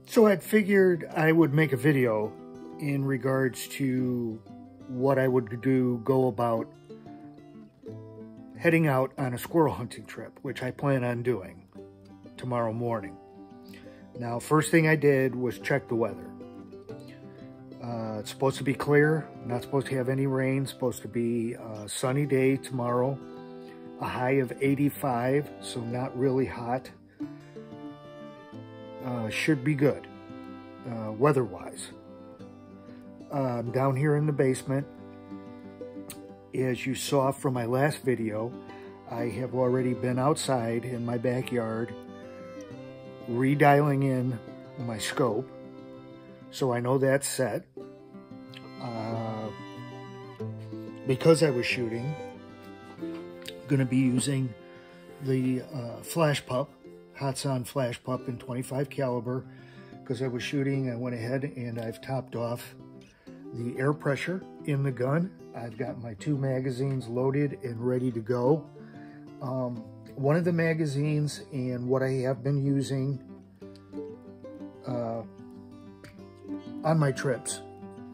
So I'd figured I would make a video in regards to what I would go about heading out on a squirrel hunting trip, which I plan on doing tomorrow morning. Now, first thing I did was check the weather. It's supposed to be clear, not supposed to have any rain, supposed to be a sunny day tomorrow, a high of 85, so not really hot. Should be good, weather-wise. Down here in the basement, as you saw from my last video, I have already been outside in my backyard redialing in my scope, so I know that's set. Because I was shooting, I'm going to be using the Flash Pup, Hatsan Flash Pup in 25 caliber. Because I was shooting, I went ahead and I've topped off the air pressure in the gun. I've got my 2 magazines loaded and ready to go. One of the magazines and what I have been using on my trips,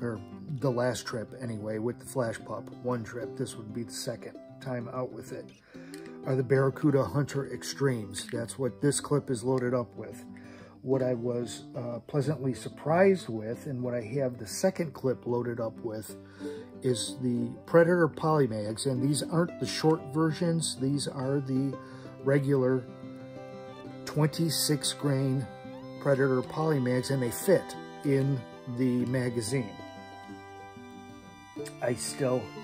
or the last trip anyway, with the Flash Pup, one trip, this would be the second time out with it, are the Barracuda Hunter Extremes. That's what this clip is loaded up with. What I was pleasantly surprised with, and what I have the second clip loaded up with, is the Predator Polymags. And these aren't the short versions, these are the regular 26 grain Predator Polymags, and they fit in the magazine. I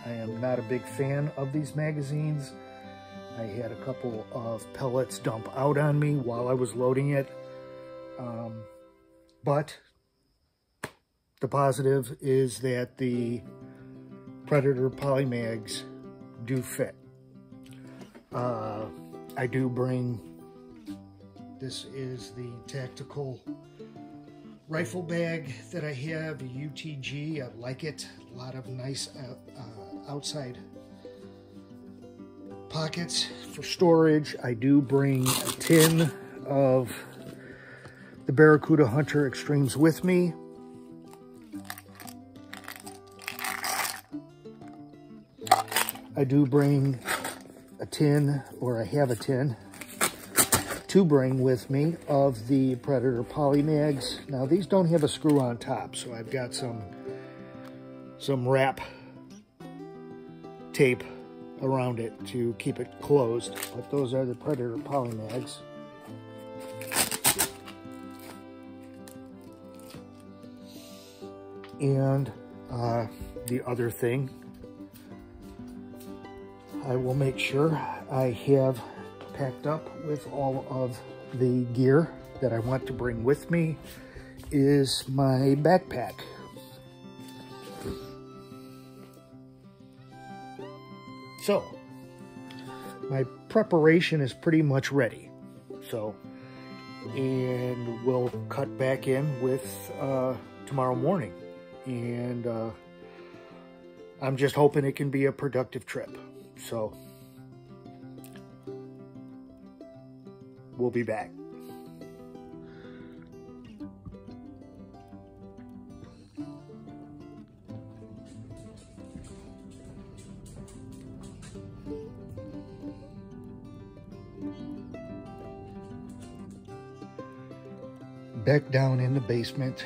am not a big fan of these magazines. I had a couple of pellets dump out on me while I was loading it. But the positive is that the Predator Polymags do fit. I do bring, this is the tactical rifle bag that I have, a UTG. I like it. A lot of nice outside pockets for storage. I do bring a tin of the Barracuda Hunter Extremes with me. I do bring a tin, or I have a tin, to bring with me of the Predator Polymags. Now these don't have a screw on top, so I've got some wrap tape around it to keep it closed. But those are the Predator Polymags. And the other thing, I will make sure I have packed up with all of the gear that I want to bring with me, is my backpack. So, my preparation is pretty much ready. So, and we'll cut back in with tomorrow morning. And I'm just hoping it can be a productive trip. So, we'll be back. Back down in the basement.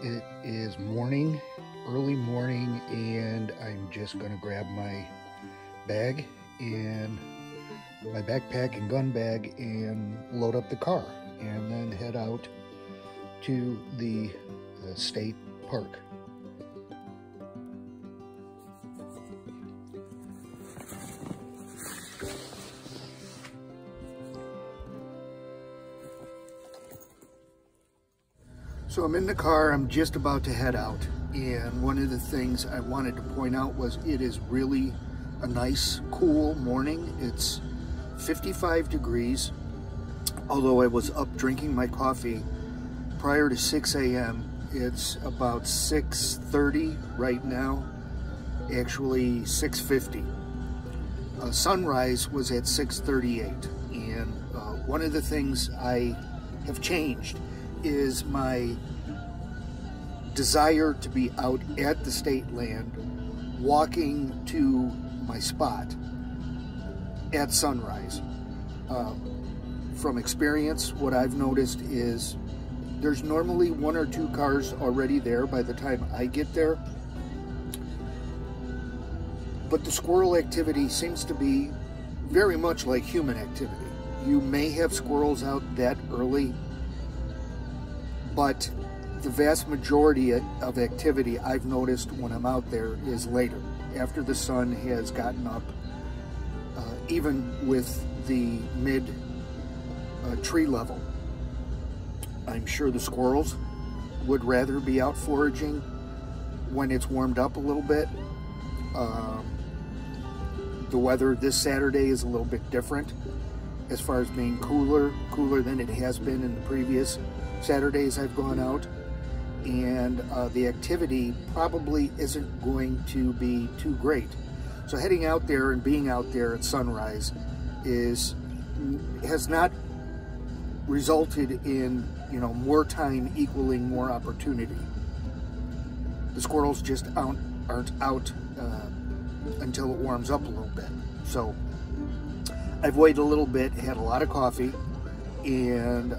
It is morning, early morning, and I'm just gonna grab my bag and my backpack and gun bag and load up the car, and then head out to the state park. So I'm in the car, I'm just about to head out. and one of the things I wanted to point out was it is really a nice, cool morning. It's 55 degrees, although I was up drinking my coffee prior to 6 a.m. It's about 6:30 right now, actually 6:50. Sunrise was at 6:38, and one of the things I have changed is my desire to be out at the state land, walking to my spot at sunrise. From experience, what I've noticed is there's normally 1 or 2 cars already there by the time I get there. But the squirrel activity seems to be very much like human activity. You may have squirrels out that early, but the vast majority of activity I've noticed when I'm out there is later, after the sun has gotten up, even with the mid tree level. I'm sure the squirrels would rather be out foraging when it's warmed up a little bit. The weather this Saturday is a little bit different as far as being cooler than it has been in the previous Saturdays I've gone out. And the activity probably isn't going to be too great. So heading out there and being out there at sunrise has not resulted in, more time equaling more opportunity. The squirrels just aren't out until it warms up a little bit. So I've waited a little bit, had a lot of coffee, and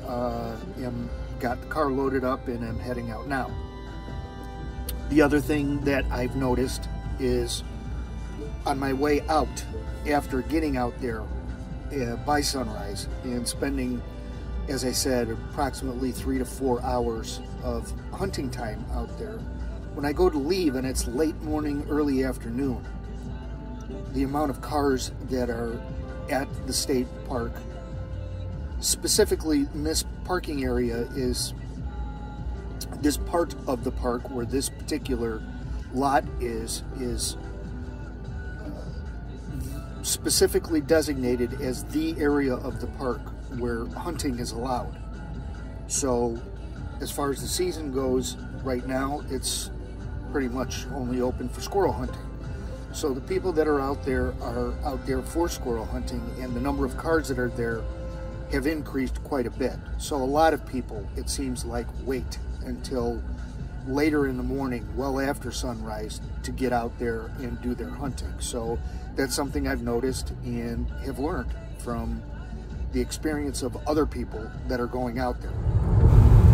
got the car loaded up, and I'm heading out now. The other thing that I've noticed is on my way out, after getting out there by sunrise and spending, as I said, approximately 3 to 4 hours of hunting time out there, when I go to leave and it's late morning, early afternoon, the amount of cars that are at the state park, specifically in this parking area, is this part of the park where this particular lot is specifically designated as the area of the park where hunting is allowed. So as far as the season goes right now, it's pretty much only open for squirrel hunting. So the people that are out there for squirrel hunting, and the number of cars that are there have increased quite a bit. So a lot of people, it seems like, wait until later in the morning, well after sunrise, to get out there and do their hunting. So that's something I've noticed and have learned from the experience of other people that are going out there.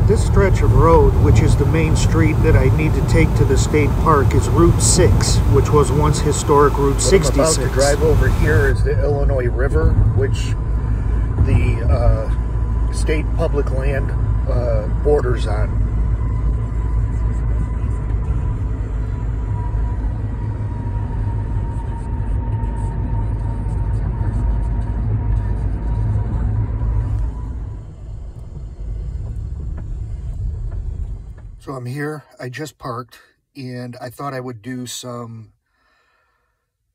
This stretch of road, which is the main street that I need to take to the state park, is Route 6, which was once historic Route 66. What I'm about to drive over here is the Illinois River, which the state public land borders on. So I'm here, I just parked, and I thought I would do some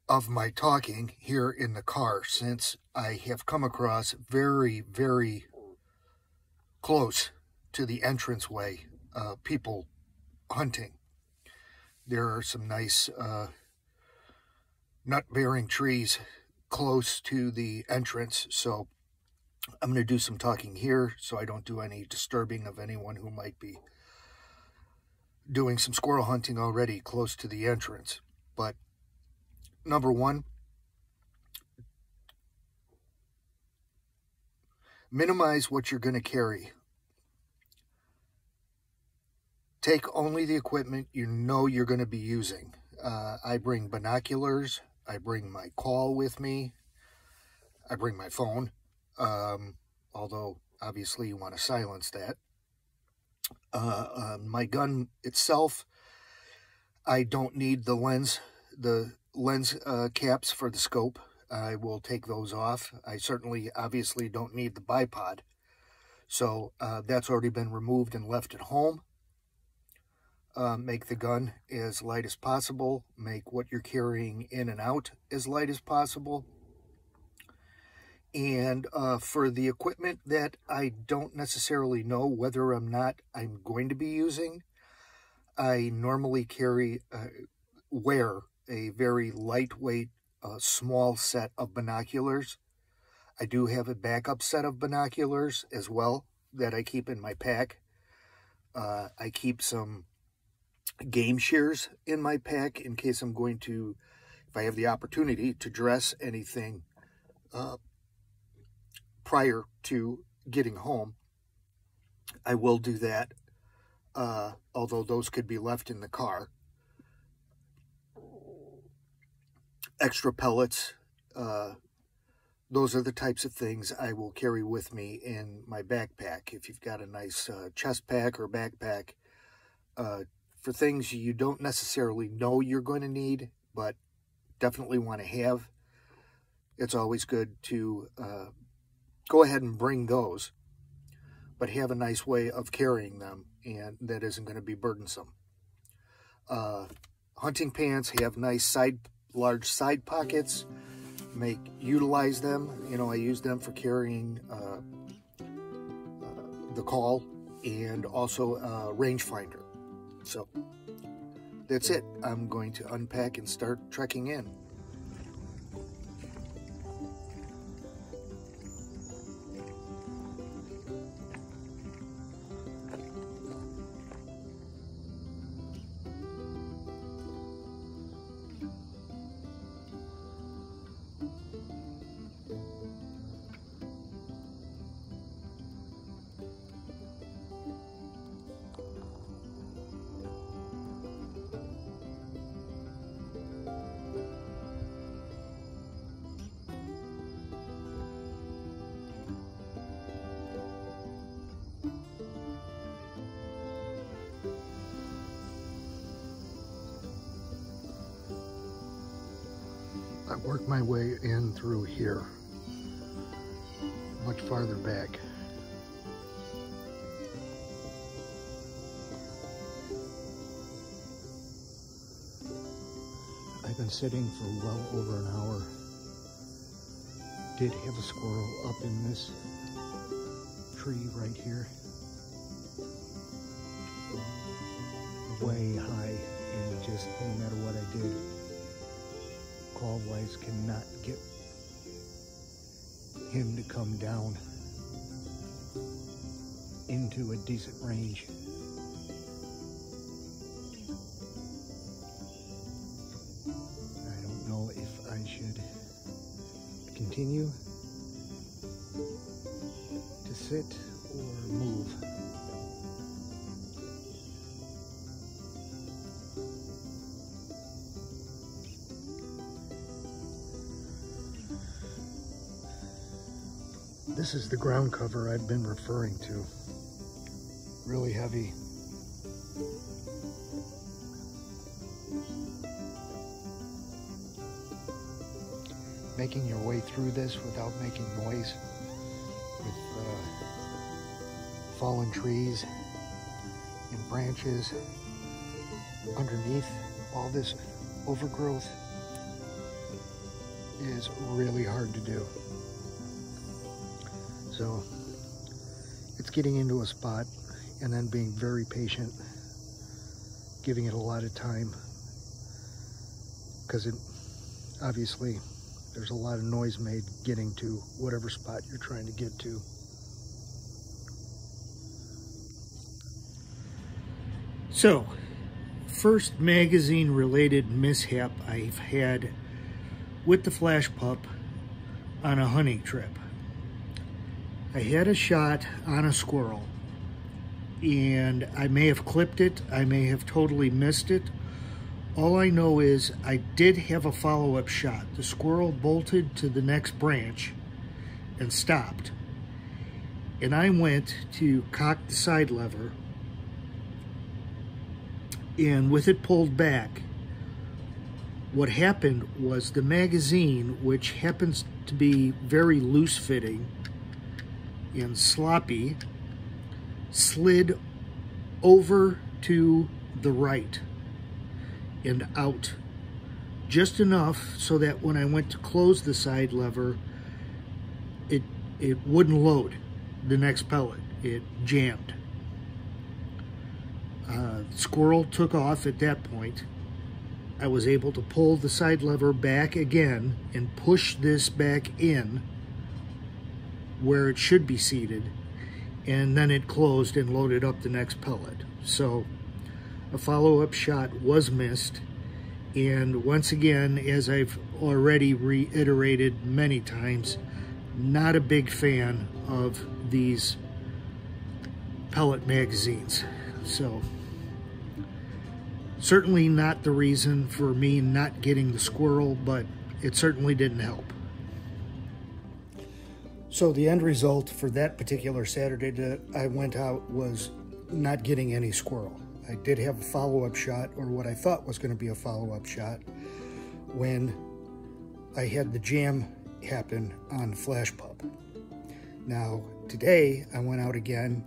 of my talking here in the car, since I have come across very, very close to the entranceway, people hunting. There are some nice nut-bearing trees close to the entrance, so I'm going to do some talking here so I don't do any disturbing of anyone who might be doing some squirrel hunting already close to the entrance. But number one, minimize what you're going to carry. Take only the equipment you know you're going to be using. I bring binoculars, I bring my call with me, I bring my phone, although obviously you want to silence that. My gun itself, I don't need the lens caps for the scope. I will take those off. I certainly obviously don't need the bipod, so that's already been removed and left at home. Make the gun as light as possible. Make what you're carrying in and out as light as possible. And for the equipment that I don't necessarily know whether or not I'm going to be using, I normally wear a very lightweight, small set of binoculars. I do have a backup set of binoculars as well that I keep in my pack. I keep some game shears in my pack in case I'm going to, if I have the opportunity to dress anything prior to getting home. I will do that, although those could be left in the car. Extra pellets, those are the types of things I will carry with me in my backpack. If you've got a nice chest pack or backpack, for things you don't necessarily know you're going to need, but definitely want to have, it's always good to go ahead and bring those, but have a nice way of carrying them, and that isn't going to be burdensome. Hunting pants have nice large side pockets. Utilize them. You know, I use them for carrying the call and also a rangefinder. So that's it. I'm going to unpack and start trekking in. I work my way in through here, much farther back. I've been sitting for well over an hour. Did have a squirrel up in this tree right here, way high, and just no matter what I did, call-wise cannot get him to come down into a decent range. I don't know if I should continue to sit or move. This is the ground cover I've been referring to. Really heavy. Making your way through this without making noise, with fallen trees and branches underneath all this overgrowth, is really hard to do. So it's getting into a spot and then being very patient, giving it a lot of time, because obviously there's a lot of noise made getting to whatever spot you're trying to get to. So, first magazine related mishap I've had with the flash pup on a hunting trip. I had a shot on a squirrel, and I may have clipped it, I may have totally missed it. All I know is I did have a follow-up shot. The squirrel bolted to the next branch and stopped. And I went to cock the side lever, and with it pulled back, what happened was the magazine, which happens to be very loose-fitting and sloppy, slid over to the right and out just enough so that when I went to close the side lever, it wouldn't load the next pellet. It jammed. Squirrel took off at that point. I was able to pull the side lever back again and push this back in where it should be seated, and then it closed and loaded up the next pellet. So a follow-up shot was missed, and once again, as I've already reiterated many times, not a big fan of these pellet magazines. So certainly not the reason for me not getting the squirrel, but it certainly didn't help. So the end result for that particular Saturday that I went out was not getting any squirrel. I did have a follow-up shot, or what I thought was going to be a follow-up shot, when I had the jam happen on the flash pup. Now today I went out again,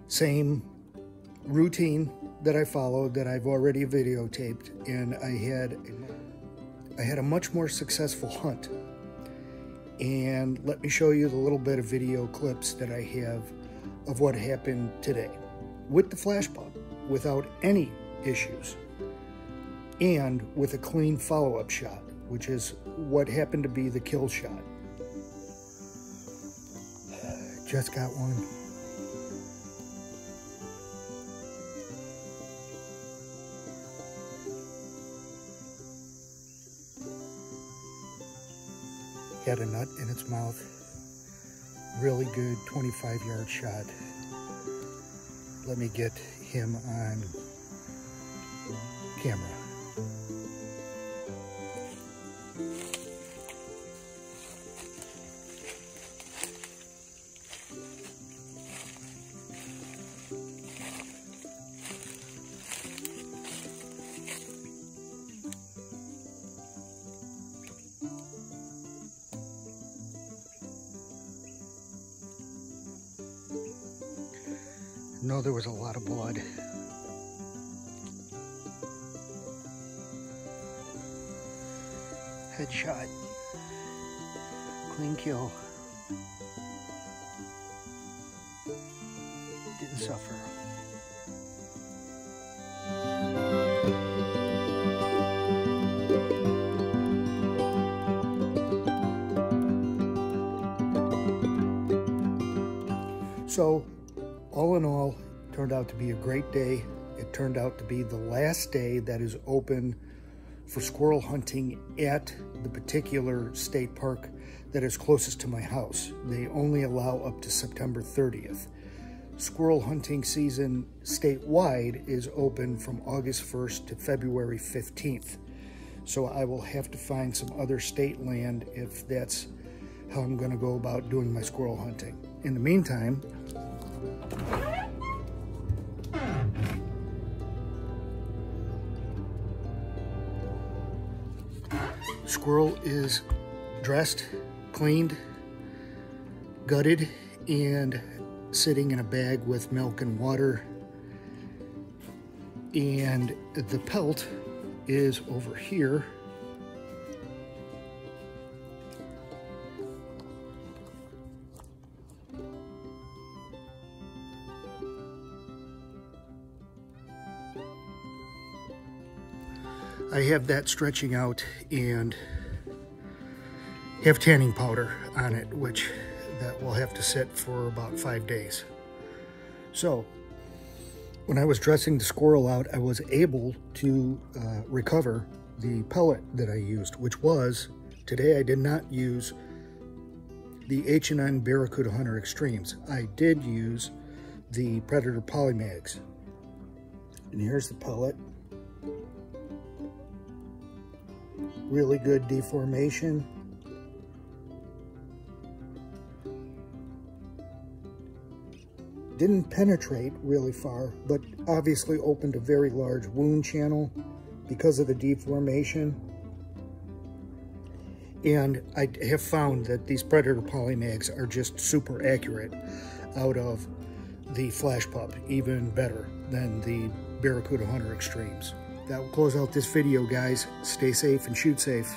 same routine that I followed that I've already videotaped, and I had a much more successful hunt. And let me show you the little bit of video clips that I have of what happened today with the flash pup without any issues and with a clean follow-up shot, which is what happened to be the kill shot. Just got one. Had a nut in its mouth. Really good 25-yard shot. Let me get him on camera. No, there was a lot of blood. Headshot. Clean kill. Didn't suffer. So, all in all, it turned out to be a great day. It turned out to be the last day that is open for squirrel hunting at the particular state park that is closest to my house. They only allow up to September 30th. Squirrel hunting season statewide is open from August 1st to February 15th. So I will have to find some other state land if that's how I'm going to go about doing my squirrel hunting. In the meantime, squirrel is dressed, cleaned, gutted, and sitting in a bag with milk and water. And the pelt is over here. I have that stretching out and have tanning powder on it, which that will have to sit for about 5 days. So when I was dressing the squirrel out, I was able to recover the pellet that I used, which was, today I did not use the H&N Barracuda Hunter Extremes. I did use the Predator Polymags. And here's the pellet. Really good deformation. Didn't penetrate really far, but obviously opened a very large wound channel because of the deformation. And I have found that these Predator Polymags are just super accurate out of the Flash Pup, even better than the Barracuda Hunter Extremes. That will close out this video, guys. Stay safe and shoot safe.